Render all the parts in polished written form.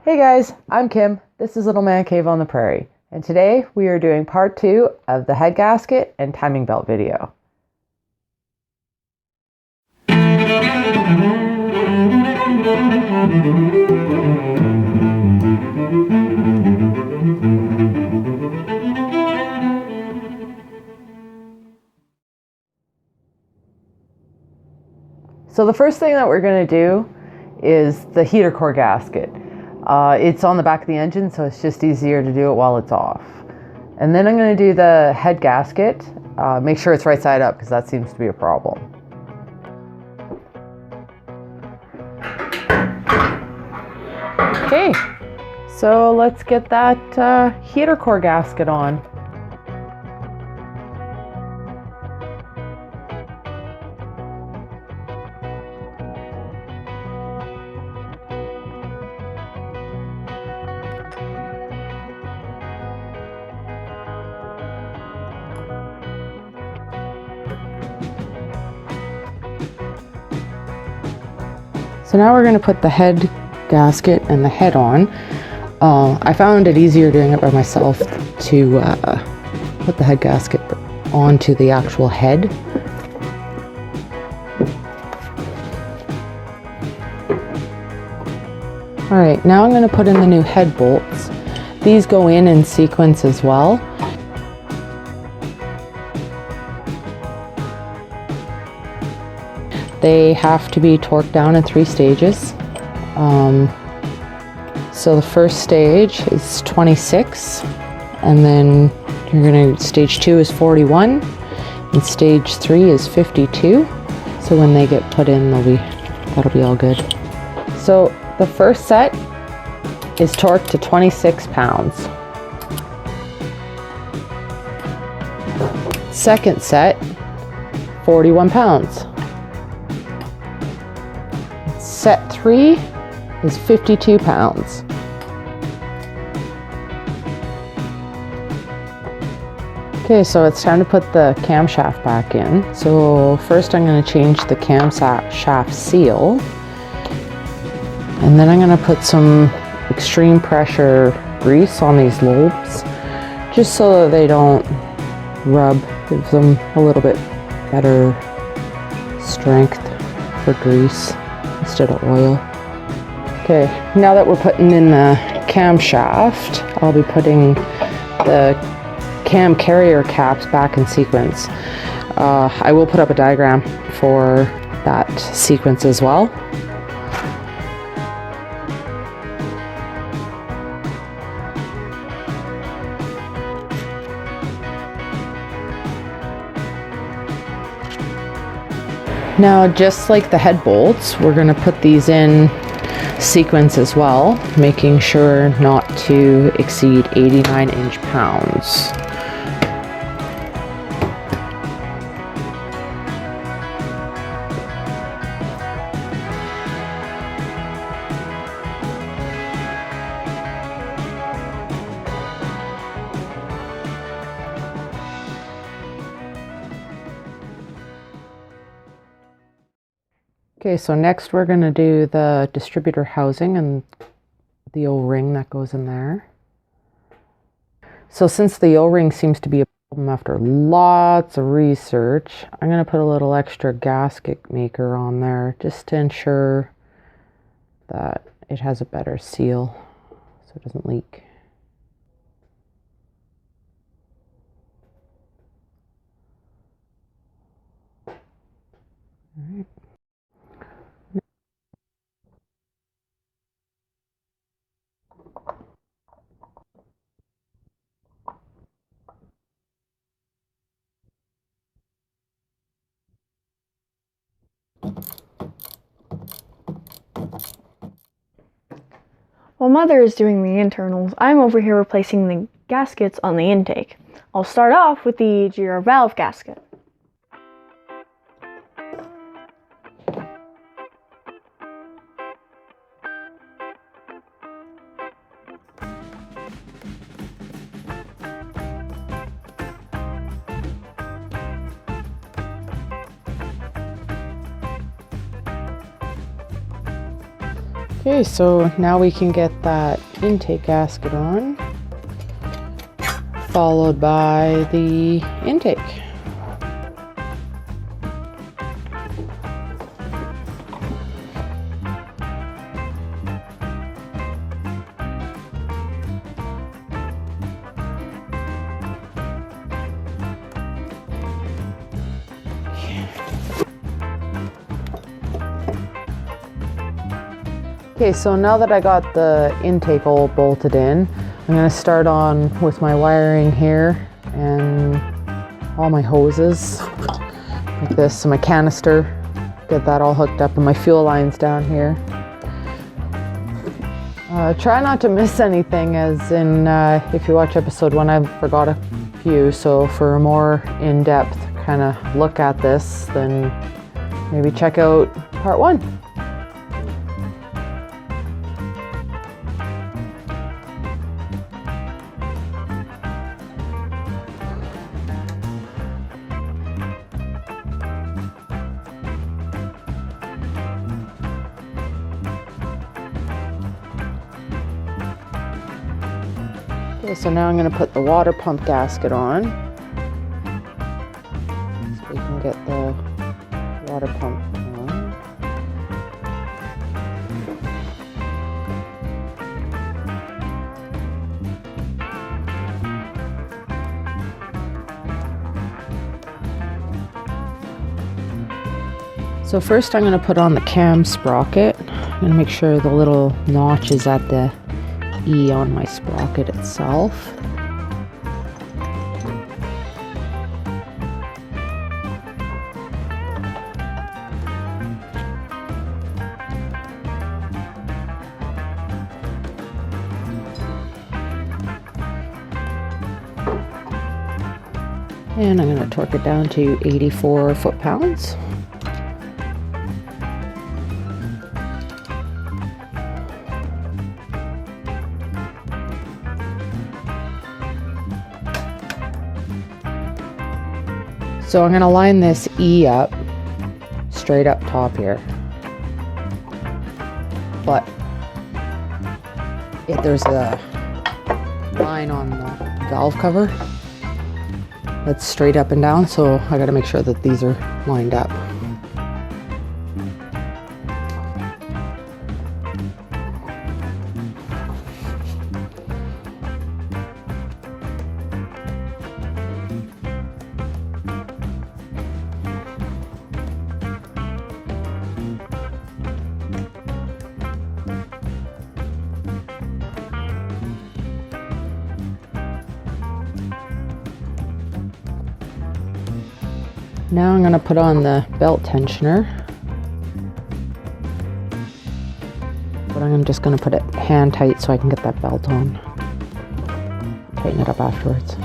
Hey guys, I'm Kim. This is Little Man Cave on the Prairie, and today we are doing part 2 of the head gasket and timing belt video. So the first thing that we're going to do is the heater core gasket. It's on the back of the engine, so it's just easier to do it while it's off. And then I'm going to do the head gasket. Make sure it's right side up because that seems to be a problem. Okay, so let's get that heater core gasket on. So now we're going to put the head gasket and the head on. I found it easier doing it by myself to put the head gasket onto the actual head. Alright, now I'm going to put in the new head bolts. These go in sequence as well. They have to be torqued down in 3 stages. So the first stage is 26, and then stage 2 is 41, and stage 3 is 52. So when they get put in, that'll be all good. So the first set is torqued to 26 pounds. Second set, 41 pounds. Set 3 is 52 pounds. Okay, so it's time to put the camshaft back in. So first I'm going to change the camshaft seal. And then I'm going to put some extreme pressure grease on these lobes, just so that they don't rub, give them a little bit better strength for grease instead of oil. Okay, now that we're putting in the camshaft, I'll be putting the cam carrier caps back in sequence. I will put up a diagram for that sequence as well. Now, just like the head bolts, we're going to put these in sequence as well, making sure not to exceed 89 inch-pounds. Okay, so next we're going to do the distributor housing and the O-ring that goes in there. So since the O-ring seems to be a problem after lots of research, I'm going to put a little extra gasket maker on there just to ensure that it has a better seal so it doesn't leak. All right. While Mother is doing the internals, I'm over here replacing the gaskets on the intake. I'll start off with the GR valve gasket. Okay, so now we can get that intake gasket on, followed by the intake. Okay, so now that I got the intake all bolted in, I'm going to start on with my wiring here and all my hoses like this. So my canister, get that all hooked up, and my fuel lines down here. Try not to miss anything, as in if you watch episode 1, I forgot a few. So for a more in-depth kind of look at this, then maybe check out part 1. Okay, so now I'm going to put the water pump gasket on, so we can get the water pump on. So first I'm going to put on the cam sprocket. I'm going to make sure the little notch is at the E on my sprocket itself. And I'm going to torque it down to 84 foot-pounds. So I'm going to line this E up straight up top here, but there's a line on the valve cover that's straight up and down, so I got to make sure that these are lined up. Now I'm going to put on the belt tensioner, but I'm just going to put it hand tight so I can get that belt on. Tighten it up afterwards.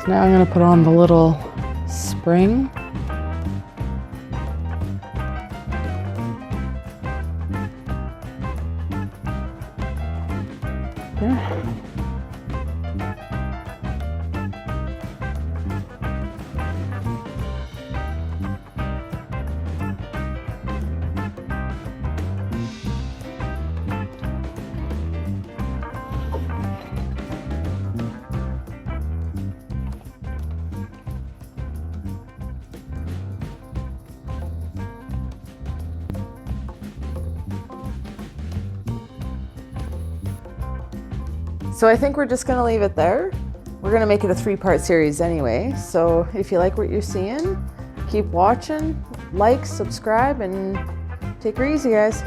So now I'm going to put on the little spring. There. So I think we're just going to leave it there. We're going to make it a 3-part series anyway. So if you like what you're seeing, keep watching, like, subscribe, and take her easy, guys.